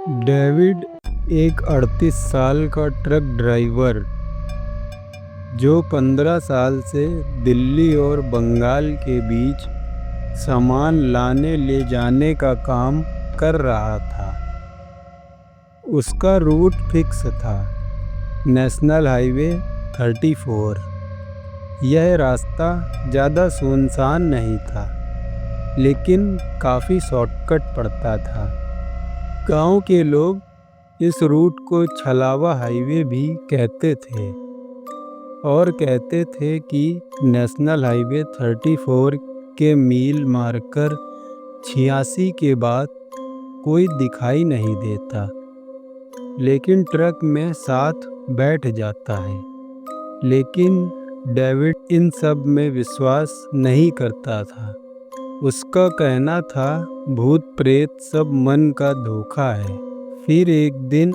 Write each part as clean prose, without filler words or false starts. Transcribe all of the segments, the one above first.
David एक 38 साल का ट्रक ड्राइवर जो 15 साल से दिल्ली और बंगाल के बीच सामान लाने ले जाने का काम कर रहा था। उसका रूट फिक्स था, नेशनल हाईवे 34। यह रास्ता ज़्यादा सुनसान नहीं था, लेकिन काफ़ी शॉर्टकट पड़ता था। गांव के लोग इस रूट को छलावा हाईवे भी कहते थे और कहते थे कि नेशनल हाईवे 34 के मील मार्कर 86 के बाद कोई दिखाई नहीं देता, लेकिन ट्रक में साथ बैठ जाता है। लेकिन डेविड इन सब में विश्वास नहीं करता था। उसका कहना था भूत प्रेत सब मन का धोखा है। फिर एक दिन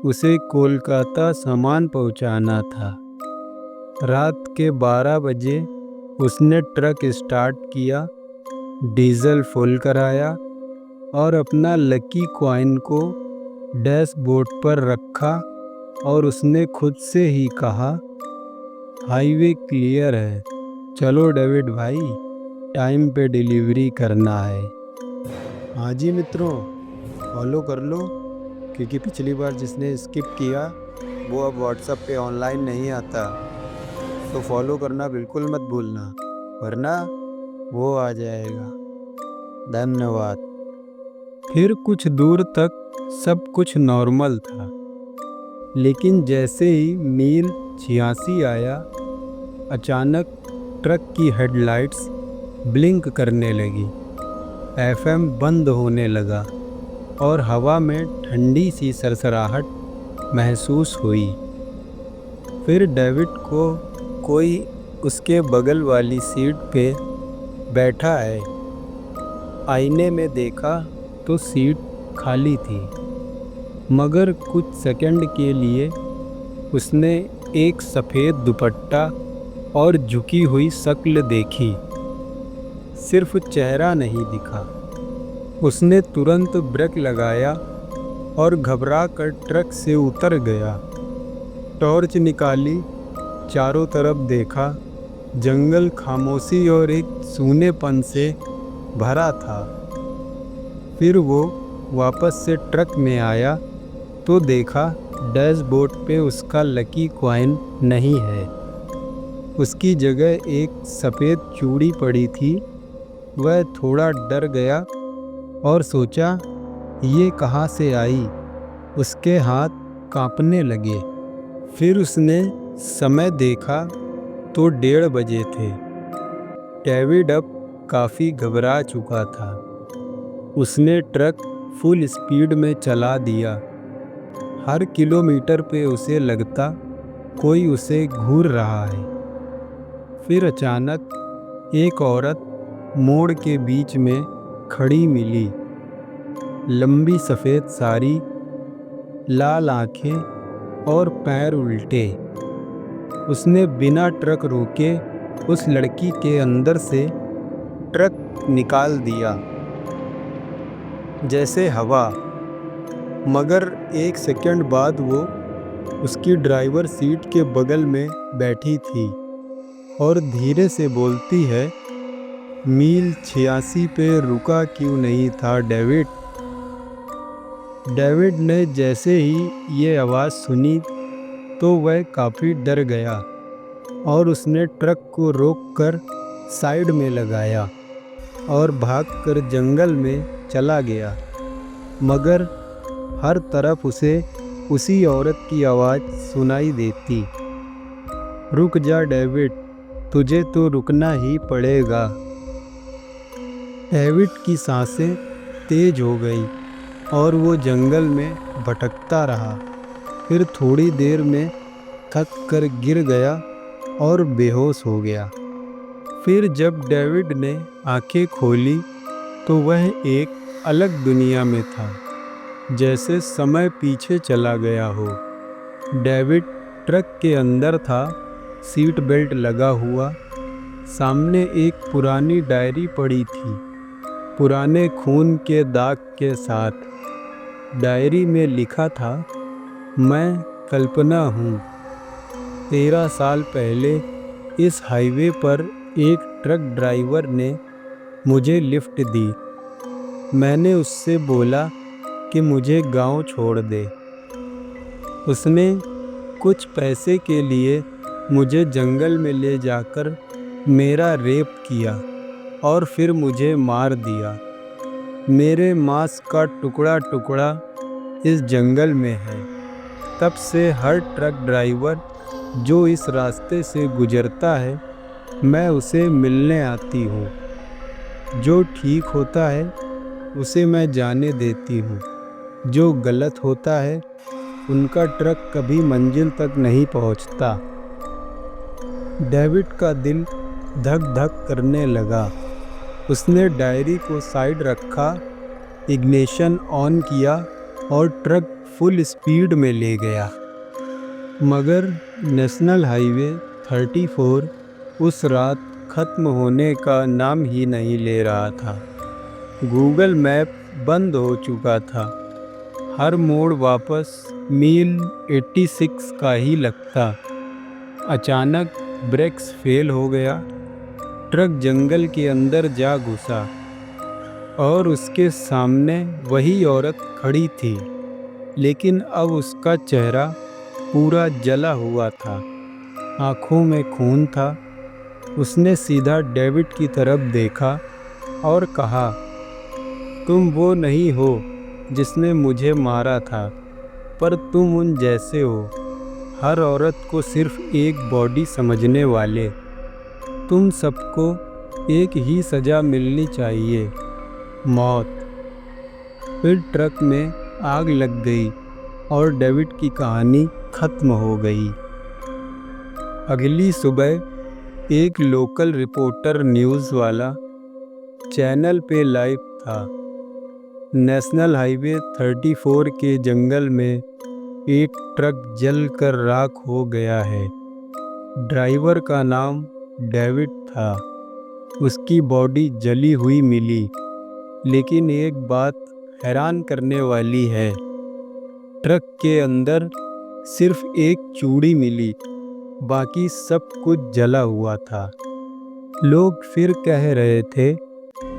उसे कोलकाता सामान पहुंचाना था। रात के 12 बजे उसने ट्रक स्टार्ट किया, डीजल फुल कराया और अपना लकी कॉइन को डैशबोर्ड पर रखा और उसने खुद से ही कहा, हाईवे क्लियर है, चलो डेविड भाई, टाइम पे डिलीवरी करना है। हाँ जी मित्रों, फॉलो कर लो, क्योंकि पिछली बार जिसने स्किप किया वो अब व्हाट्सएप पे ऑनलाइन नहीं आता, तो फॉलो करना बिल्कुल मत भूलना, वरना वो आ जाएगा। धन्यवाद। फिर कुछ दूर तक सब कुछ नॉर्मल था, लेकिन जैसे ही मील 86 आया, अचानक ट्रक की हेडलाइट्स ब्लिंक करने लगी, एफएम बंद होने लगा और हवा में ठंडी सी सरसराहट महसूस हुई। फिर डेविड को कोई उसके बगल वाली सीट पे बैठा है। आईने में देखा तो सीट खाली थी, मगर कुछ सेकंड के लिए उसने एक सफ़ेद दुपट्टा और झुकी हुई शक्ल देखी, सिर्फ चेहरा नहीं दिखा। उसने तुरंत ब्रेक लगाया और घबरा कर ट्रक से उतर गया। टॉर्च निकाली, चारों तरफ देखा। जंगल खामोशी और एक सूनेपन से भरा था। फिर वो वापस से ट्रक में आया तो देखा डैशबोर्ड पे उसका लकी कॉइन नहीं है। उसकी जगह एक सफ़ेद चूड़ी पड़ी थी। वह थोड़ा डर गया और सोचा, ये कहाँ से आई। उसके हाथ कांपने लगे। फिर उसने समय देखा तो 1:30 बजे थे। डेविड अब काफ़ी घबरा चुका था। उसने ट्रक फुल स्पीड में चला दिया। हर किलोमीटर पे उसे लगता कोई उसे घूर रहा है। फिर अचानक एक औरत मोड़ के बीच में खड़ी मिली। लंबी सफ़ेद साड़ी, लाल आँखें और पैर उल्टे। उसने बिना ट्रक रोके उस लड़की के अंदर से ट्रक निकाल दिया, जैसे हवा। मगर एक सेकंड बाद वो उसकी ड्राइवर सीट के बगल में बैठी थी और धीरे से बोलती है, मील 86 पे रुका क्यों नहीं था डेविड। डेविड ने जैसे ही ये आवाज़ सुनी तो वह काफ़ी डर गया और उसने ट्रक को रोककर साइड में लगाया और भागकर जंगल में चला गया। मगर हर तरफ उसे उसी औरत की आवाज़ सुनाई देती, रुक जा डेविड, तुझे तो रुकना ही पड़ेगा। डेविड की सांसें तेज हो गई और वो जंगल में भटकता रहा। फिर थोड़ी देर में थक कर गिर गया और बेहोश हो गया। फिर जब डेविड ने आंखें खोली तो वह एक अलग दुनिया में था, जैसे समय पीछे चला गया हो। डेविड ट्रक के अंदर था, सीट बेल्ट लगा हुआ। सामने एक पुरानी डायरी पड़ी थी, पुराने खून के दाग के साथ। डायरी में लिखा था, मैं कल्पना हूँ। 13 साल पहले इस हाईवे पर एक ट्रक ड्राइवर ने मुझे लिफ्ट दी। मैंने उससे बोला कि मुझे गांव छोड़ दे। उसने कुछ पैसे के लिए मुझे जंगल में ले जाकर मेरा रेप किया और फिर मुझे मार दिया। मेरे मांस का टुकड़ा टुकड़ा इस जंगल में है। तब से हर ट्रक ड्राइवर जो इस रास्ते से गुजरता है, मैं उसे मिलने आती हूँ। जो ठीक होता है उसे मैं जाने देती हूँ। जो गलत होता है उनका ट्रक कभी मंजिल तक नहीं पहुँचता। डेविड का दिल धक धक करने लगा। उसने डायरी को साइड रखा, इग्निशन ऑन किया और ट्रक फुल स्पीड में ले गया। मगर नेशनल हाईवे 34 उस रात खत्म होने का नाम ही नहीं ले रहा था। गूगल मैप बंद हो चुका था। हर मोड़ वापस मील 86 का ही लगता। अचानक ब्रेक्स फेल हो गया। ट्रक जंगल के अंदर जा घुसा और उसके सामने वही औरत खड़ी थी, लेकिन अब उसका चेहरा पूरा जला हुआ था। आंखों में खून था। उसने सीधा डेविड की तरफ देखा और कहा, तुम वो नहीं हो जिसने मुझे मारा था, पर तुम उन जैसे हो, हर औरत को सिर्फ एक बॉडी समझने वाले। तुम सबको एक ही सज़ा मिलनी चाहिए, मौत। फिर ट्रक में आग लग गई और डेविड की कहानी खत्म हो गई। अगली सुबह एक लोकल रिपोर्टर न्यूज़ वाला चैनल पे लाइव था। नेशनल हाईवे 34 के जंगल में एक ट्रक जलकर राख हो गया है। ड्राइवर का नाम डेविड था। उसकी बॉडी जली हुई मिली, लेकिन एक बात हैरान करने वाली है। ट्रक के अंदर सिर्फ एक चूड़ी मिली, बाकी सब कुछ जला हुआ था। लोग फिर कह रहे थे,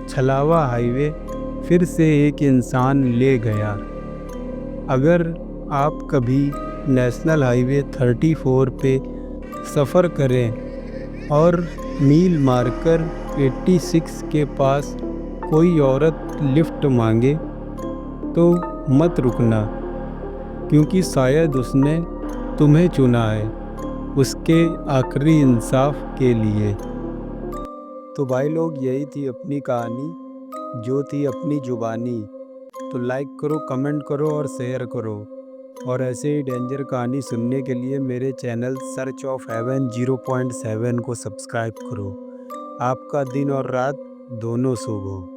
छलावा हाईवे फिर से एक इंसान ले गया। अगर आप कभी नेशनल हाईवे 34 पे सफ़र करें और मील मार्कर 86 के पास कोई औरत लिफ्ट मांगे, तो मत रुकना, क्योंकि शायद उसने तुम्हें चुना है उसके आखिरी इंसाफ के लिए। तो भाई लोग, यही थी अपनी कहानी, जो थी अपनी ज़ुबानी। तो लाइक करो, कमेंट करो और शेयर करो। और ऐसे ही डेंजर कहानी सुनने के लिए मेरे चैनल सर्च ऑफ हेवन 0.7 को सब्सक्राइब करो। आपका दिन और रात दोनों शुभ हो।